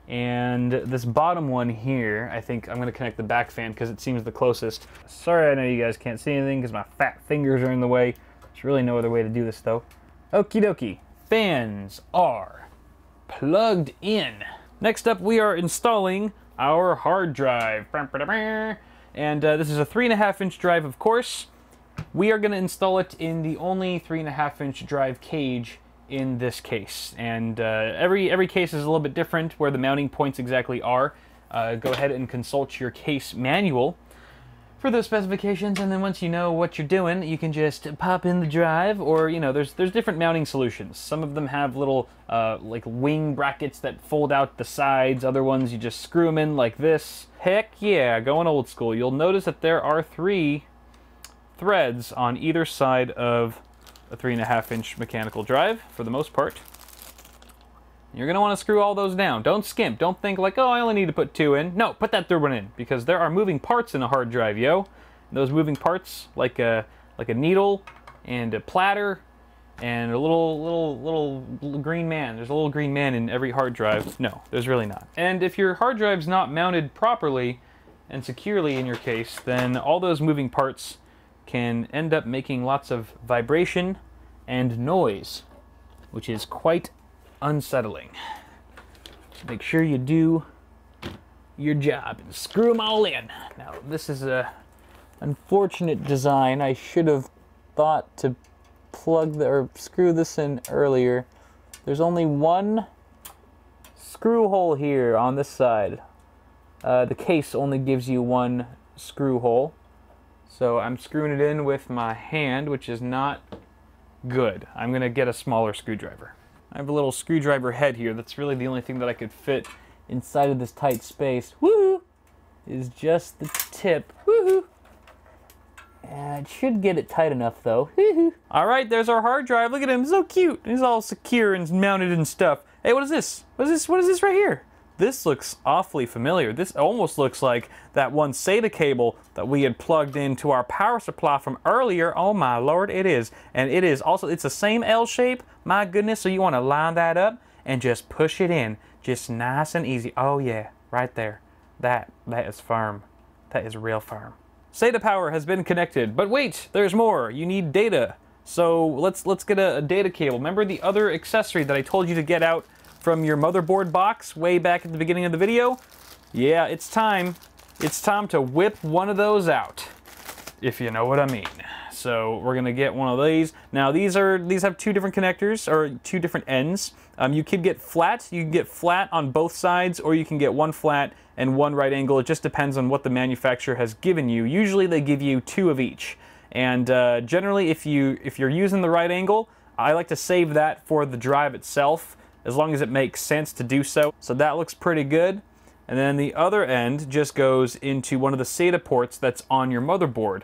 And this bottom one here, I think I'm going to connect the back fan because it seems the closest. Sorry, I know you guys can't see anything because my fat fingers are in the way. There's really no other way to do this though. Okie dokie, fans are plugged in. Next up, we are installing our hard drive. And this is a 3.5-inch drive, of course. We are going to install it in the only 3.5-inch drive cage in this case. And every case is a little bit different where the mounting points exactly are. Go ahead and consult your case manual for those specifications, and then once you know what you're doing, you can just pop in the drive, or, you know, there's different mounting solutions. Some of them have little, like, wing brackets that fold out the sides. Other ones, you just screw them in like this. Heck yeah, going old school. You'll notice that there are 3 threads on either side of a 3.5-inch mechanical drive, for the most part. You're going to want to screw all those down. Don't skimp. Don't think like, oh, I only need to put 2 in. No, put that 3rd one in, because there are moving parts in a hard drive, yo. And those moving parts, like a needle and a platter and a little green man. There's a little green man in every hard drive. No, there's really not. And if your hard drive's not mounted properly and securely in your case, then all those moving parts can end up making lots of vibration and noise, which is quite unsettling. Make sure you do your job and screw them all in. Now, this is a unfortunate design. I should have thought to plug or screw this in earlier. There's only one screw hole here on this side. The case only gives you 1 screw hole, so I'm screwing it in with my hand, which is not good. I'm gonna get a smaller screwdriver. I have a little screwdriver head here. That's really the only thing that I could fit inside of this tight space. Woohoo! Is just the tip. Woohoo! It should get it tight enough though. Alright, there's our hard drive. Look at him, so cute. He's all secure and mounted and stuff. Hey, what is this? What is this right here? This looks awfully familiar. This almost looks like that one SATA cable that we had plugged into our power supply from earlier. Oh my lord, it is. And it is also, it's the same L shape. My goodness, so you want to line that up and just push it in. Just nice and easy. Oh yeah, right there. That is firm. That is real firm. SATA power has been connected, but wait, there's more. You need data. So let's get a data cable. Remember the other accessory that I told you to get out from your motherboard box way back at the beginning of the video? Yeah, it's time. It's time to whip one of those out, if you know what I mean. So we're gonna get one of these. Now these have two different connectors, or two different ends. You could get flat. You can get flat on both sides, or you can get one flat and one right angle. It just depends on what the manufacturer has given you. Usually they give you two of each. And generally, if you're using the right angle, I like to save that for the drive itself, as long as it makes sense to do so. So that looks pretty good. And then the other end just goes into one of the SATA ports that's on your motherboard.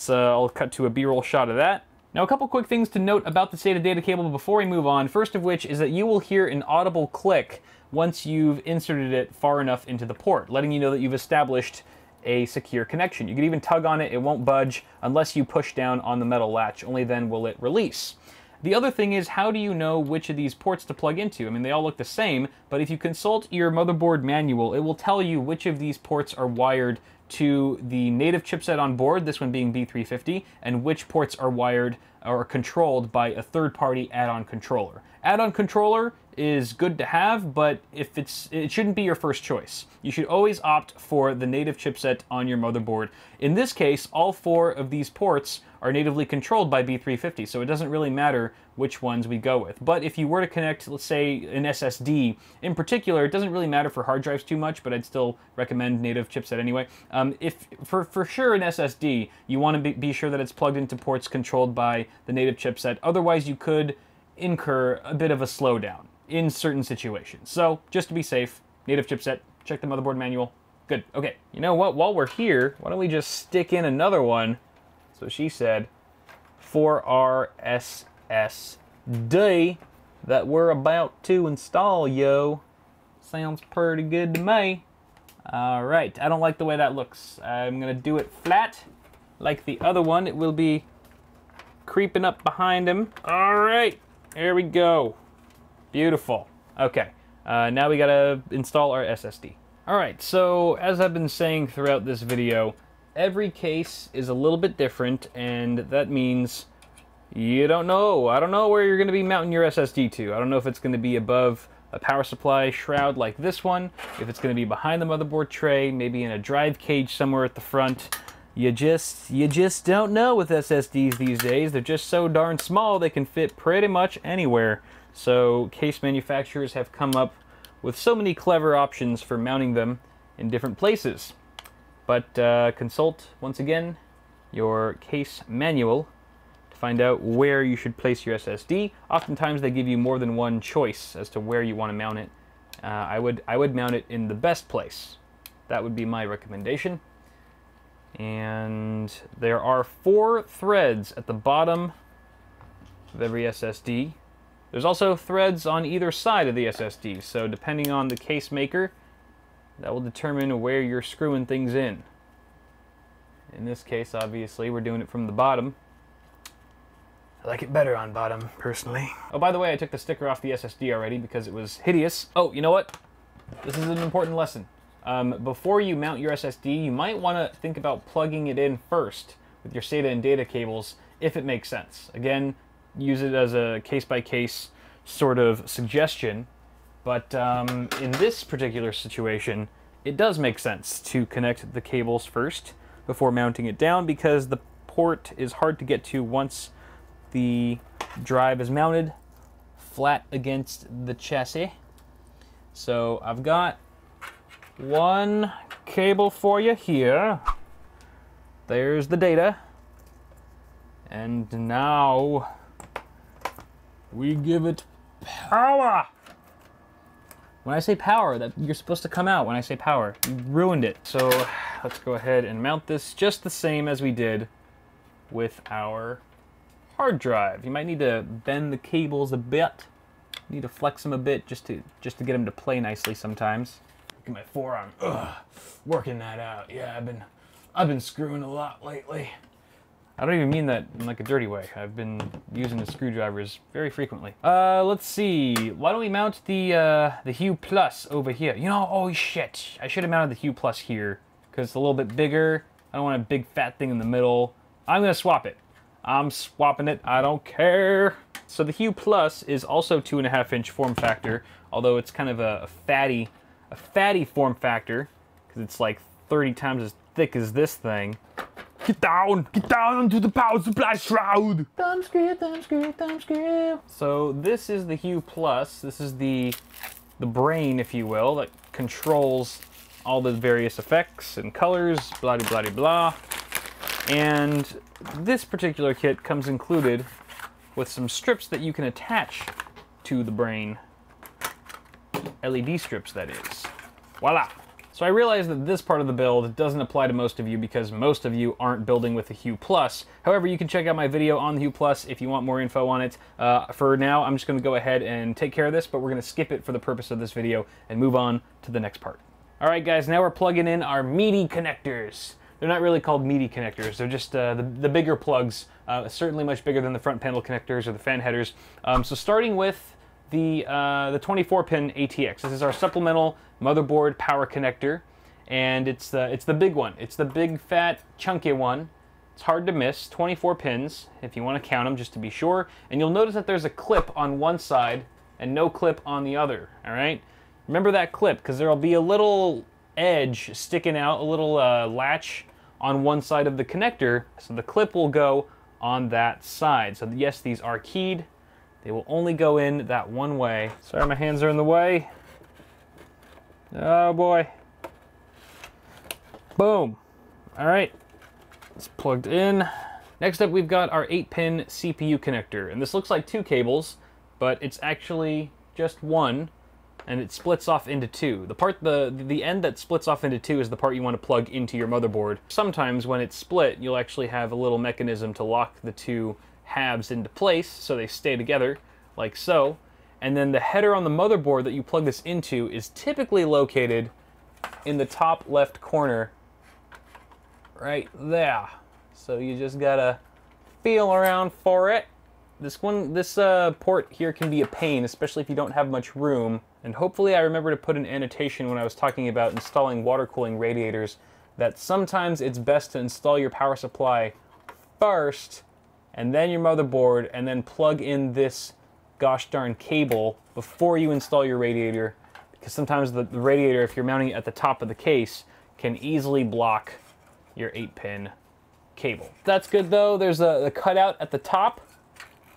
I'll cut to a B-roll shot of that. Now, a couple quick things to note about the SATA data cable before we move on. First of which is that you will hear an audible click once you've inserted it far enough into the port, letting you know that you've established a secure connection. You can even tug on it, it won't budge unless you push down on the metal latch, only then will it release. The other thing is, how do you know which of these ports to plug into? I mean, they all look the same, but if you consult your motherboard manual, it will tell you which of these ports are wired to the native chipset on board, this one being B350, and which ports are wired or controlled by a third-party add-on controller. Add-on controller is good to have, but it shouldn't be your first choice. You should always opt for the native chipset on your motherboard. In this case, all four of these ports are natively controlled by B350, so it doesn't really matter which ones we go with. But if you were to connect, let's say, an SSD, in particular, it doesn't really matter for hard drives too much, but I'd still recommend native chipset anyway. If for sure an SSD, you want to be sure that it's plugged into ports controlled by the native chipset. Otherwise, you could incur a bit of a slowdown in certain situations. So just to be safe, native chipset, check the motherboard manual. Good. Okay, you know what? While we're here, why don't we just stick in another one, so she said, for our SSD that we're about to install, yo. Sounds pretty good to me. All right, I don't like the way that looks. I'm gonna do it flat, like the other one. It will be creeping up behind him. All right, there we go. Beautiful. Okay, now we gotta install our SSD. All right, so as I've been saying throughout this video, every case is a little bit different, and that means you don't know. I don't know where you're gonna be mounting your SSD to. I don't know if it's gonna be above a power supply shroud like this one, if it's gonna be behind the motherboard tray, maybe in a drive cage somewhere at the front. You just don't know with SSDs these days. They're just so darn small, they can fit pretty much anywhere. So case manufacturers have come up with so many clever options for mounting them in different places. But consult, once again, your case manual to find out where you should place your SSD. Oftentimes they give you more than one choice as to where you want to mount it. I would mount it in the best place. That would be my recommendation. And there are 4 threads at the bottom of every SSD. There's also threads on either side of the SSD, so depending on the case maker, that will determine where you're screwing things in. In this case, obviously, we're doing it from the bottom. I like it better on bottom, personally. Oh, by the way, I took the sticker off the SSD already because it was hideous. Oh, you know what? This is an important lesson. Before you mount your SSD, you might want to think about plugging it in first with your SATA and data cables, if it makes sense. Again, use it as a case-by-case sort of suggestion, but in this particular situation, it does make sense to connect the cables first before mounting it down, because the port is hard to get to once the drive is mounted flat against the chassis. So I've got one cable for you here. There's the data. And now we give it power. When I say power, that you're supposed to come out when I say power. You ruined it. So let's go ahead and mount this just the same as we did with our hard drive. You might need to bend the cables a bit, Need to flex them a bit just to get them to play nicely sometimes. Look at my forearm. Ugh, working that out. Yeah, I've been screwing a lot lately. I don't even mean that in like a dirty way. I've been using the screwdrivers very frequently. Let's see. Why don't we mount the Hue Plus over here? You know, oh shit. I should have mounted the Hue Plus here because it's a little bit bigger. I don't want a big fat thing in the middle. I'm gonna swap it. I'm swapping it. I don't care. So the Hue Plus is also 2.5-inch form factor, although it's kind of a fatty form factor because it's like 30 times as thick as this thing. Get down onto the power supply shroud. Thumb screw, thumb screw, thumb screw. So this is the Hue Plus. This is the brain, if you will, that controls all the various effects and colors, blah blah blah blah. And this particular kit comes included with some strips that you can attach to the brain. LED strips, that is. Voila. So I realize that this part of the build doesn't apply to most of you because most of you aren't building with the Hue Plus. However, you can check out my video on the Hue Plus if you want more info on it. For now, I'm just going to go ahead and take care of this, but we're going to skip it for the purpose of this video and move on to the next part. All right, guys, now we're plugging in our meaty connectors. They're not really called meaty connectors. They're just the bigger plugs, certainly much bigger than the front panel connectors or the fan headers. So starting with the 24-pin ATX. This is our supplemental motherboard power connector, and it's the big one. It's the big, fat, chunky one. It's hard to miss. 24 pins, if you want to count them, just to be sure. And you'll notice that there's a clip on one side and no clip on the other. All right. Remember that clip, because there'll be a little edge sticking out, a little latch on one side of the connector, so the clip will go on that side. So yes, these are keyed. They will only go in that one way. Sorry, my hands are in the way. Oh boy. Boom. All right, it's plugged in. Next up, we've got our 8-pin CPU connector, and this looks like 2 cables, but it's actually just one, and it splits off into 2. The end that splits off into 2 is the part you want to plug into your motherboard. Sometimes when it's split, you'll actually have a little mechanism to lock the 2 halves into place so they stay together, like so. And then the header on the motherboard that you plug this into is typically located in the top left corner, right there. So you just gotta feel around for it. This port here can be a pain, especially if you don't have much room. And hopefully I remember to put an annotation when I was talking about installing water cooling radiators that sometimes it's best to install your power supply first and then your motherboard, and then plug in this gosh darn cable before you install your radiator, because sometimes the radiator, if you're mounting it at the top of the case, can easily block your 8-pin cable. That's good though. There's a cutout at the top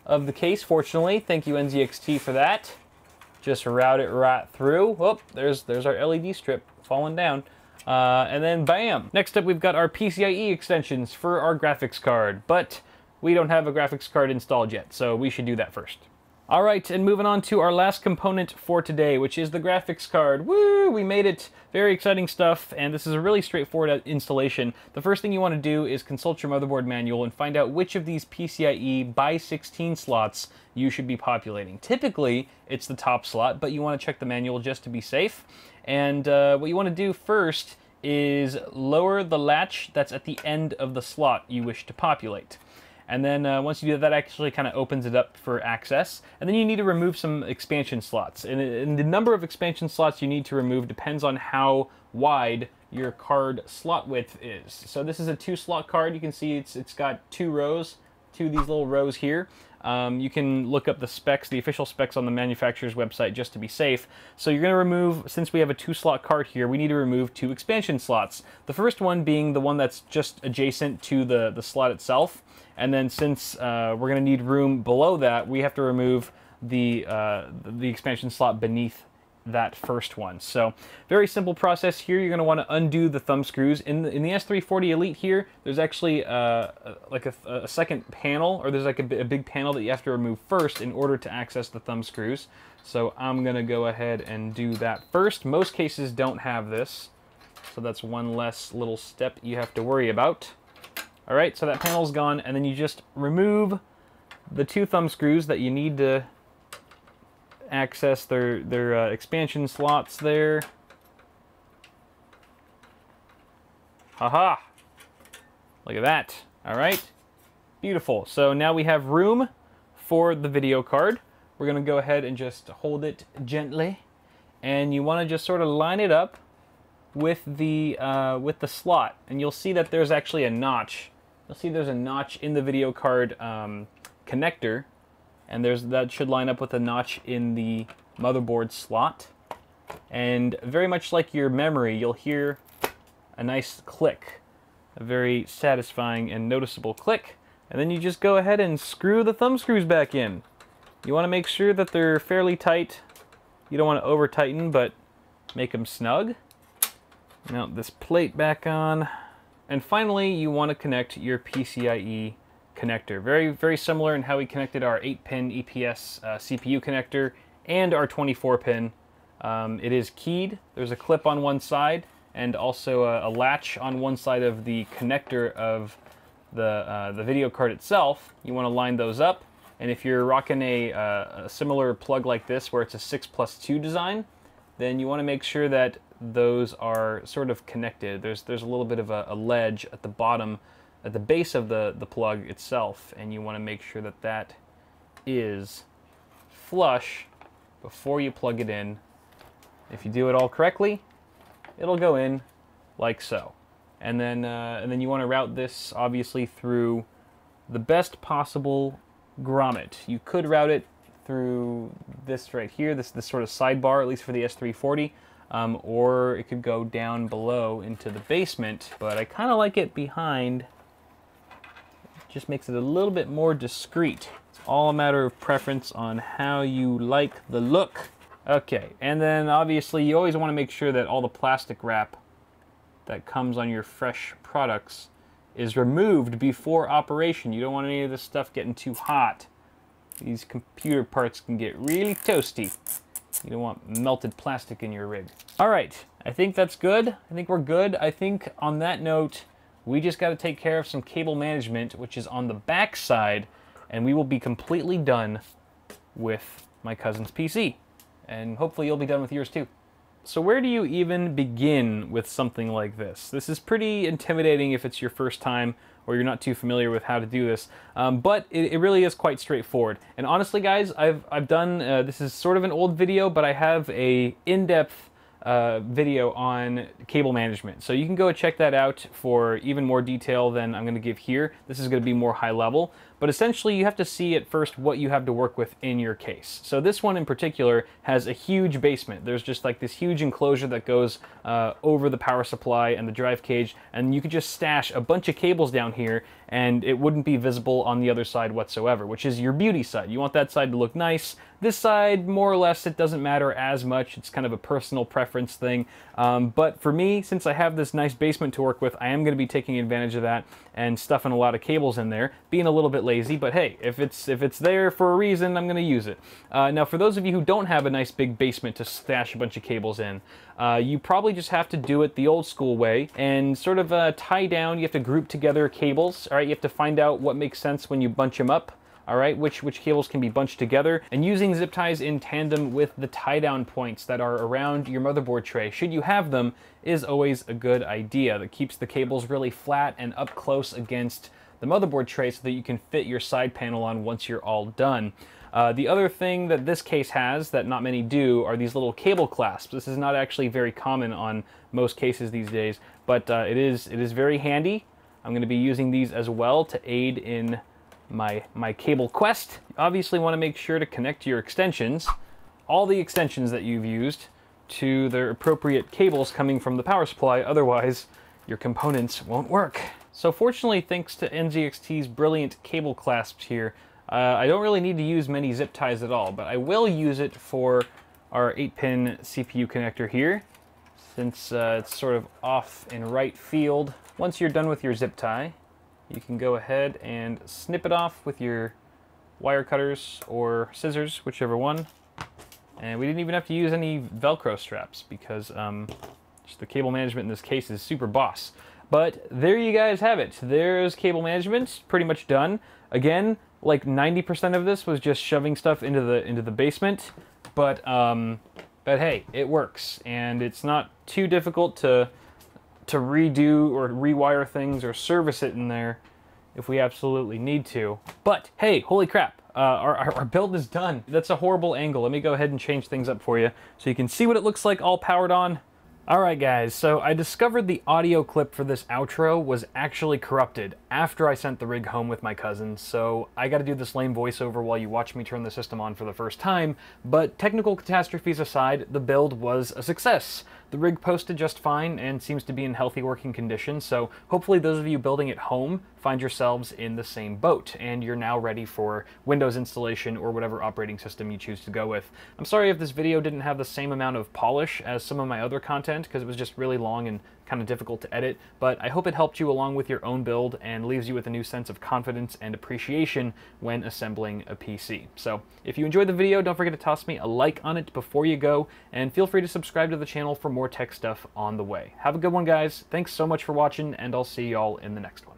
of the case, fortunately. Thank you, NZXT, for that. Just route it right through. Oh, there's our LED strip falling down. And then bam! Next up, we've got our PCIe extensions for our graphics card, but we don't have a graphics card installed yet, so we should do that first. All right, and moving on to our last component for today, which is the graphics card. Woo! We made it. Very exciting stuff, and this is a really straightforward installation. The first thing you want to do is consult your motherboard manual and find out which of these PCIe by 16 slots you should be populating. Typically, it's the top slot, but you want to check the manual just to be safe. And what you want to do first is lower the latch that's at the end of the slot you wish to populate. And then once you do that, actually kind of opens it up for access. And then you need to remove some expansion slots. And the number of expansion slots you need to remove depends on how wide your card slot width is. So this is a 2-slot card. You can see it's got 2 rows, 2 of these little rows here. You can look up the specs, the official specs on the manufacturer's website just to be safe. So you're going to remove, since we have a 2-slot card here, we need to remove 2 expansion slots. The first one being the one that's just adjacent to the slot itself. And then since we're going to need room below that, we have to remove the expansion slot beneath that first one. So very simple process here. You're going to want to undo the thumb screws. In the S340 Elite here, there's actually like a second panel, or there's like a big panel that you have to remove first in order to access the thumb screws. So I'm going to go ahead and do that first. Most cases don't have this, so that's one less little step you have to worry about. All right, so that panel's gone, and then you just remove the 2 thumb screws that you need to access their expansion slots there. Haha! Look at that. All right. Beautiful. So now we have room for the video card. We're going to go ahead and just hold it gently. And you want to just sort of line it up with the slot. And you'll see that there's actually a notch. You'll see there's a notch in the video card connector. And that should line up with a notch in the motherboard slot. And very much like your memory, you'll hear a nice click. A very satisfying and noticeable click. And then you just go ahead and screw the thumb screws back in. You want to make sure that they're fairly tight. You don't want to over tighten, but make them snug. Mount this plate back on. And finally, you want to connect your PCIe connector. Very, very similar in how we connected our 8-pin EPS CPU connector and our 24-pin. It is keyed. There's a clip on one side and also a latch on one side of the connector of the video card itself. You want to line those up. And if you're rocking a similar plug like this where it's a 6+2 design, then you want to make sure that those are sort of connected. There's a little bit of a ledge at the bottom, at the base of the plug itself, and you want to make sure that that is flush before you plug it in. If you do it all correctly, it'll go in like so. And then you want to route this obviously through the best possible grommet. You could route it through this right here, this sort of sidebar, at least for the S340, or it could go down below into the basement, but I kind of like it behind. It just makes it a little bit more discreet. It's all a matter of preference on how you like the look. Okay, and then obviously you always want to make sure that all the plastic wrap that comes on your fresh products is removed before operation. You don't want any of this stuff getting too hot. These computer parts can get really toasty. You don't want melted plastic in your rig. All right, I think that's good. I think we're good. I think on that note, we just got to take care of some cable management, which is on the back side, and we will be completely done with my cousin's PC. And hopefully you'll be done with yours too. So where do you even begin with something like this? This is pretty intimidating if it's your first time or you're not too familiar with how to do this, but it really is quite straightforward. And honestly guys, I've done, this is sort of an old video, but I have a in-depth video on cable management. So you can go check that out for even more detail than I'm going to give here. This is going to be more high level. But essentially you have to see at first what you have to work with in your case. So this one in particular has a huge basement. There's just like this huge enclosure that goes over the power supply and the drive cage, and you could just stash a bunch of cables down here and it wouldn't be visible on the other side whatsoever, which is your beauty side. You want that side to look nice. This side, more or less, it doesn't matter as much. It's kind of a personal preference thing. But for me, since I have this nice basement to work with, I am going to be taking advantage of that and stuffing a lot of cables in there, being a little bit lazy, but hey, if it's there for a reason, I'm going to use it. Now, for those of you who don't have a nice big basement to stash a bunch of cables in, you probably just have to do it the old school way and sort of tie down. You have to group together cables. All right, you have to find out what makes sense when you bunch them up. All right, which cables can be bunched together, and using zip ties in tandem with the tie down points that are around your motherboard tray, should you have them, is always a good idea. That keeps the cables really flat and up close against the motherboard tray so that you can fit your side panel on once you're all done. The other thing that this case has that not many do are these little cable clasps. This is not actually very common on most cases these days, but it is very handy. I'm going to be using these as well to aid in my cable quest. You obviously want to make sure to connect your extensions, all the extensions that you've used, to their appropriate cables coming from the power supply, otherwise your components won't work. So fortunately, thanks to NZXT's brilliant cable clasps here, I don't really need to use many zip ties at all, but I will use it for our 8-pin CPU connector here, since it's sort of off in right field. Once you're done with your zip tie, you can go ahead and snip it off with your wire cutters or scissors, whichever one. And we didn't even have to use any Velcro straps because just the cable management in this case is super boss. But there you guys have it. There's cable management, pretty much done. Again, like 90% of this was just shoving stuff into the basement. but hey, it works, and it's not too difficult to redo or rewire things or service it in there if we absolutely need to. But hey, holy crap, our build is done. That's a horrible angle. Let me go ahead and change things up for you so you can see what it looks like all powered on. Alright guys, so I discovered the audio clip for this outro was actually corrupted after I sent the rig home with my cousins, so I gotta do this lame voiceover while you watch me turn the system on for the first time, but technical catastrophes aside, the build was a success. The rig posted just fine and seems to be in healthy working condition, so hopefully those of you building at home find yourselves in the same boat, and you're now ready for Windows installation or whatever operating system you choose to go with. I'm sorry if this video didn't have the same amount of polish as some of my other content, because it was just really long and kind of difficult to edit, but I hope it helped you along with your own build and leaves you with a new sense of confidence and appreciation when assembling a PC. So if you enjoyed the video, don't forget to toss me a like on it before you go, and feel free to subscribe to the channel for more tech stuff on the way. Have a good one, guys. Thanks so much for watching, and I'll see y'all in the next one.